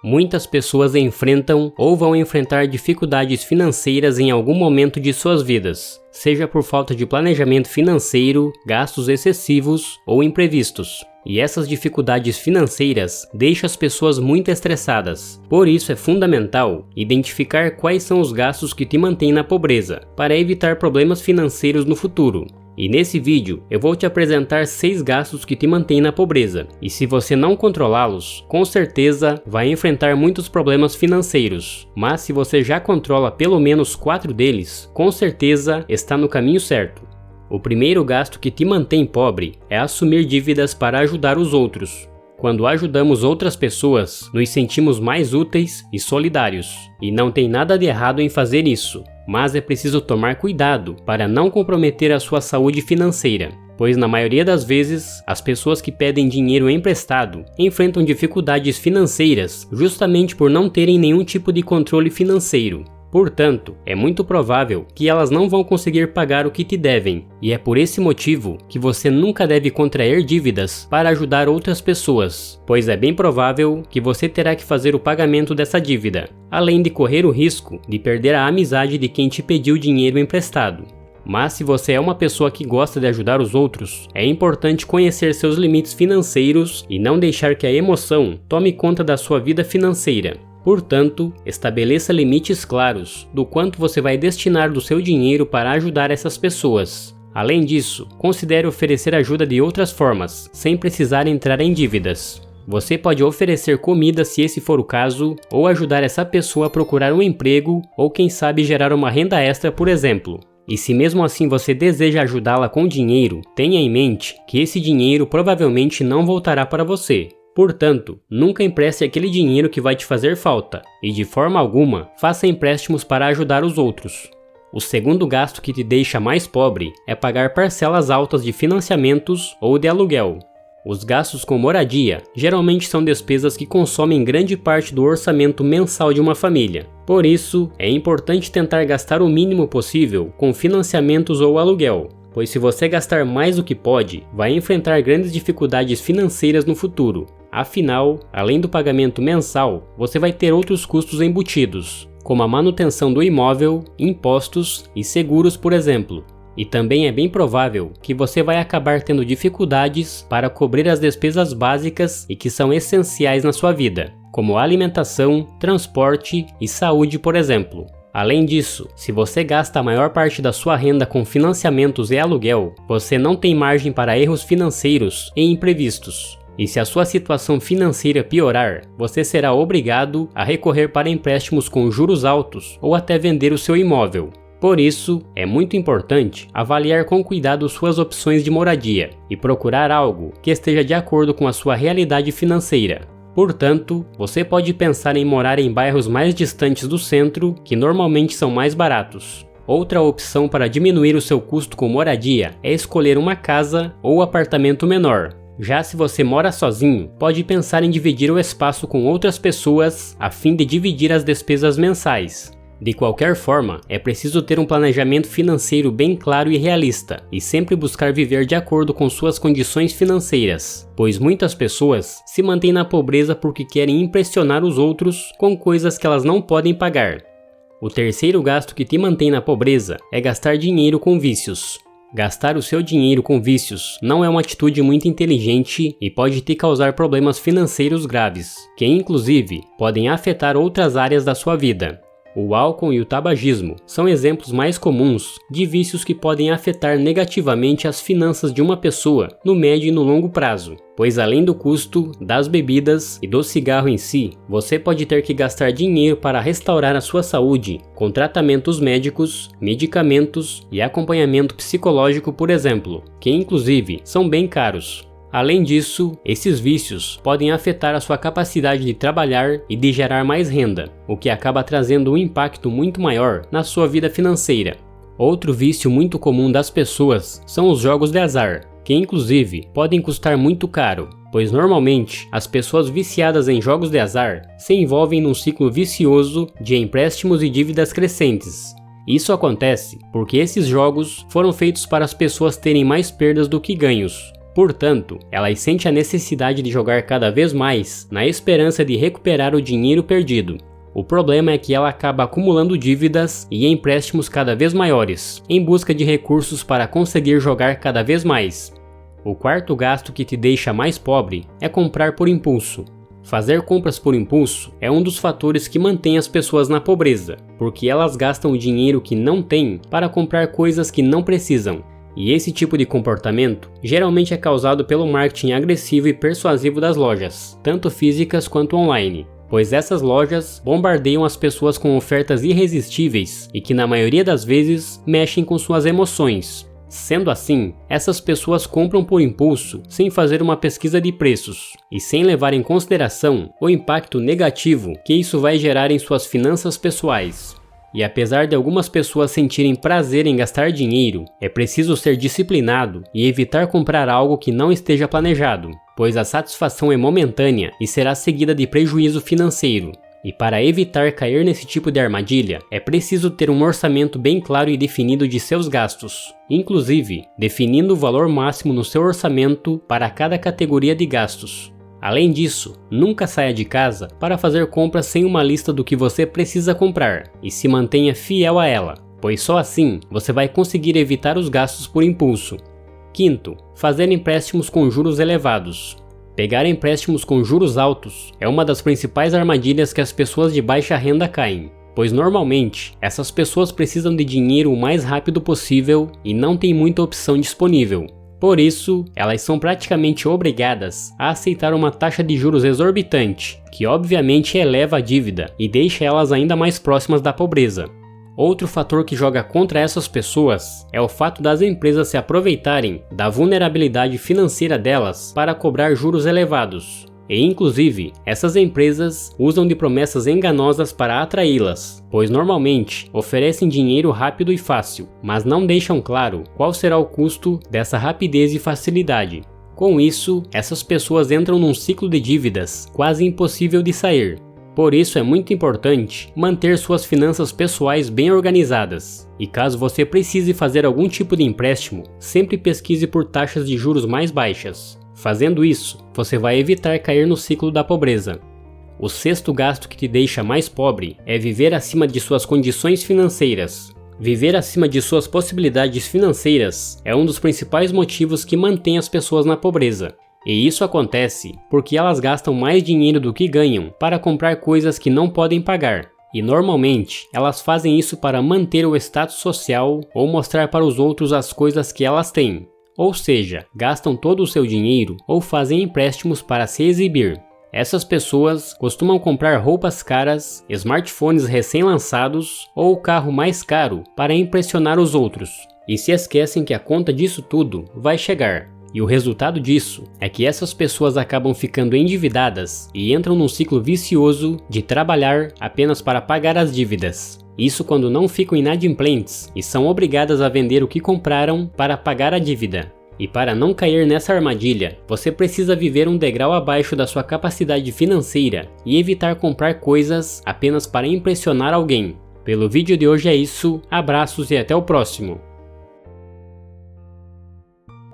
Muitas pessoas enfrentam ou vão enfrentar dificuldades financeiras em algum momento de suas vidas, seja por falta de planejamento financeiro, gastos excessivos ou imprevistos. E essas dificuldades financeiras deixam as pessoas muito estressadas. Por isso é fundamental identificar quais são os gastos que te mantêm na pobreza, para evitar problemas financeiros no futuro. E nesse vídeo eu vou te apresentar 6 gastos que te mantêm na pobreza, e se você não controlá-los, com certeza vai enfrentar muitos problemas financeiros. Mas se você já controla pelo menos 4 deles, com certeza está no caminho certo. O primeiro gasto que te mantém pobre é assumir dívidas para ajudar os outros. Quando ajudamos outras pessoas, nos sentimos mais úteis e solidários. E não tem nada de errado em fazer isso, mas é preciso tomar cuidado para não comprometer a sua saúde financeira, pois na maioria das vezes, as pessoas que pedem dinheiro emprestado enfrentam dificuldades financeiras justamente por não terem nenhum tipo de controle financeiro. Portanto, é muito provável que elas não vão conseguir pagar o que te devem, e é por esse motivo que você nunca deve contrair dívidas para ajudar outras pessoas, pois é bem provável que você terá que fazer o pagamento dessa dívida, além de correr o risco de perder a amizade de quem te pediu dinheiro emprestado. Mas se você é uma pessoa que gosta de ajudar os outros, é importante conhecer seus limites financeiros e não deixar que a emoção tome conta da sua vida financeira. Portanto, estabeleça limites claros do quanto você vai destinar do seu dinheiro para ajudar essas pessoas. Além disso, considere oferecer ajuda de outras formas, sem precisar entrar em dívidas. Você pode oferecer comida se esse for o caso, ou ajudar essa pessoa a procurar um emprego, ou quem sabe gerar uma renda extra, por exemplo. E se mesmo assim você deseja ajudá-la com dinheiro, tenha em mente que esse dinheiro provavelmente não voltará para você. Portanto, nunca empreste aquele dinheiro que vai te fazer falta, e de forma alguma, faça empréstimos para ajudar os outros. O segundo gasto que te deixa mais pobre é pagar parcelas altas de financiamentos ou de aluguel. Os gastos com moradia geralmente são despesas que consomem grande parte do orçamento mensal de uma família. Por isso, é importante tentar gastar o mínimo possível com financiamentos ou aluguel, pois se você gastar mais do que pode, vai enfrentar grandes dificuldades financeiras no futuro. Afinal, além do pagamento mensal, você vai ter outros custos embutidos, como a manutenção do imóvel, impostos e seguros, por exemplo. E também é bem provável que você vai acabar tendo dificuldades para cobrir as despesas básicas e que são essenciais na sua vida, como alimentação, transporte e saúde, por exemplo. Além disso, se você gasta a maior parte da sua renda com financiamentos e aluguel, você não tem margem para erros financeiros e imprevistos. E se a sua situação financeira piorar, você será obrigado a recorrer para empréstimos com juros altos ou até vender o seu imóvel. Por isso, é muito importante avaliar com cuidado suas opções de moradia e procurar algo que esteja de acordo com a sua realidade financeira. Portanto, você pode pensar em morar em bairros mais distantes do centro, que normalmente são mais baratos. Outra opção para diminuir o seu custo com moradia é escolher uma casa ou apartamento menor. Já se você mora sozinho, pode pensar em dividir o espaço com outras pessoas a fim de dividir as despesas mensais. De qualquer forma, é preciso ter um planejamento financeiro bem claro e realista, e sempre buscar viver de acordo com suas condições financeiras, pois muitas pessoas se mantêm na pobreza porque querem impressionar os outros com coisas que elas não podem pagar. O terceiro gasto que te mantém na pobreza é gastar dinheiro com vícios. Gastar o seu dinheiro com vícios não é uma atitude muito inteligente e pode te causar problemas financeiros graves, que inclusive podem afetar outras áreas da sua vida. O álcool e o tabagismo são exemplos mais comuns de vícios que podem afetar negativamente as finanças de uma pessoa no médio e no longo prazo, pois além do custo das bebidas e do cigarro em si, você pode ter que gastar dinheiro para restaurar a sua saúde, com tratamentos médicos, medicamentos e acompanhamento psicológico, por exemplo, que inclusive são bem caros. Além disso, esses vícios podem afetar a sua capacidade de trabalhar e de gerar mais renda, o que acaba trazendo um impacto muito maior na sua vida financeira. Outro vício muito comum das pessoas são os jogos de azar, que inclusive podem custar muito caro, pois normalmente as pessoas viciadas em jogos de azar se envolvem num ciclo vicioso de empréstimos e dívidas crescentes. Isso acontece porque esses jogos foram feitos para as pessoas terem mais perdas do que ganhos. Portanto, elas sentem a necessidade de jogar cada vez mais na esperança de recuperar o dinheiro perdido. O problema é que ela acaba acumulando dívidas e empréstimos cada vez maiores, em busca de recursos para conseguir jogar cada vez mais. O quarto gasto que te deixa mais pobre é comprar por impulso. Fazer compras por impulso é um dos fatores que mantém as pessoas na pobreza, porque elas gastam o dinheiro que não têm para comprar coisas que não precisam. E esse tipo de comportamento geralmente é causado pelo marketing agressivo e persuasivo das lojas, tanto físicas quanto online, pois essas lojas bombardeiam as pessoas com ofertas irresistíveis e que na maioria das vezes mexem com suas emoções. Sendo assim, essas pessoas compram por impulso sem fazer uma pesquisa de preços e sem levar em consideração o impacto negativo que isso vai gerar em suas finanças pessoais. E apesar de algumas pessoas sentirem prazer em gastar dinheiro, é preciso ser disciplinado e evitar comprar algo que não esteja planejado, pois a satisfação é momentânea e será seguida de prejuízo financeiro. E para evitar cair nesse tipo de armadilha, é preciso ter um orçamento bem claro e definido de seus gastos, inclusive definindo o valor máximo no seu orçamento para cada categoria de gastos. Além disso, nunca saia de casa para fazer compras sem uma lista do que você precisa comprar e se mantenha fiel a ela, pois só assim você vai conseguir evitar os gastos por impulso. Quinto, fazer empréstimos com juros elevados. Pegar empréstimos com juros altos é uma das principais armadilhas que as pessoas de baixa renda caem, pois normalmente essas pessoas precisam de dinheiro o mais rápido possível e não têm muita opção disponível. Por isso, elas são praticamente obrigadas a aceitar uma taxa de juros exorbitante, que obviamente eleva a dívida e deixa elas ainda mais próximas da pobreza. Outro fator que joga contra essas pessoas é o fato das empresas se aproveitarem da vulnerabilidade financeira delas para cobrar juros elevados. E inclusive, essas empresas usam de promessas enganosas para atraí-las, pois normalmente oferecem dinheiro rápido e fácil, mas não deixam claro qual será o custo dessa rapidez e facilidade. Com isso, essas pessoas entram num ciclo de dívidas quase impossível de sair. Por isso é muito importante manter suas finanças pessoais bem organizadas. E caso você precise fazer algum tipo de empréstimo, sempre pesquise por taxas de juros mais baixas. Fazendo isso, você vai evitar cair no ciclo da pobreza. O sexto gasto que te deixa mais pobre é viver acima de suas condições financeiras. Viver acima de suas possibilidades financeiras é um dos principais motivos que mantém as pessoas na pobreza. E isso acontece porque elas gastam mais dinheiro do que ganham para comprar coisas que não podem pagar. E normalmente, elas fazem isso para manter o status social ou mostrar para os outros as coisas que elas têm. Ou seja, gastam todo o seu dinheiro ou fazem empréstimos para se exibir. Essas pessoas costumam comprar roupas caras, smartphones recém-lançados ou o carro mais caro para impressionar os outros. E se esquecem que a conta disso tudo vai chegar. E o resultado disso é que essas pessoas acabam ficando endividadas e entram num ciclo vicioso de trabalhar apenas para pagar as dívidas. Isso quando não ficam inadimplentes e são obrigadas a vender o que compraram para pagar a dívida. E para não cair nessa armadilha, você precisa viver um degrau abaixo da sua capacidade financeira e evitar comprar coisas apenas para impressionar alguém. Pelo vídeo de hoje é isso, abraços e até o próximo.